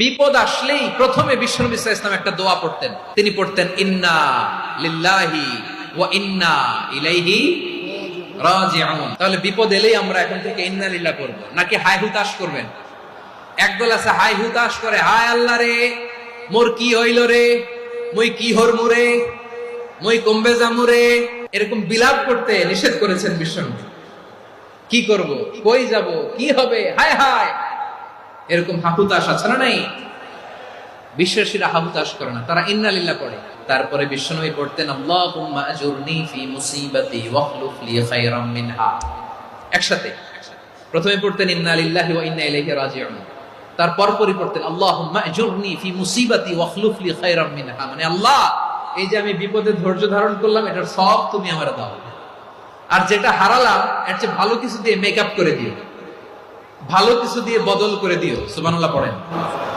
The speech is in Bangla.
বিপদ আসলেই প্রথমে বিশ্বনবী সাল্লাল্লাহু আলাইহি ওয়াসাল্লাম একটা দোয়া পড়তেন। তিনি পড়তেন ইন্না লিল্লাহি ওয়া ইন্না ইলাইহি রাজিউন। তাহলে বিপদ এলেই আমরা এখন থেকে ইন্না লিল্লাহ করব, নাকি হায় হুতাশ করবেন? একদল আছে হায় হুতাশ করে, হায় আল্লাহ রে মোর কি হইল রে, মই কি হরমু রে, মই কমবে যামু রে, এরকম বিলাপ করতে নিষেধ করেছেন বিশ্বনবী। কি করব, কই যাব, কি হবে, হায় হায়, এরকম হাহুতাশ আছে না নাই? বিশ্বাসীরা হাহুতাশ করে না, তারা ইন্না লিল্লাহ পড়ে। তারপরে বিশ্বনবী পড়তেন আল্লাহুম্মা আজুরনি ফি মুসিবাতি ওয়াখলুফ লি খায়রাম মিনহা। একসাথে প্রথমে পড়তেন ইন্না লিল্লাহি ওয়া ইন্না ইলাইহি রাজিউন, তারপর পড়তেন আল্লাহুম্মা আজুরনি ফি মুসিবাতি ওয়াখলুফ লি খায়রাম মিনহা, মানে আল্লাহ এই যে আমি বিপদে ধৈর্য ধারণ করলাম এটার সব তুমি আমারে দাও, আর যেটা হারালাম এর চেয়ে ভালো কিছু দিয়ে মেকআপ করে দিও, ভালো কিছু দিয়ে বদল করে দিও। সুবহানাল্লাহ পড়েন।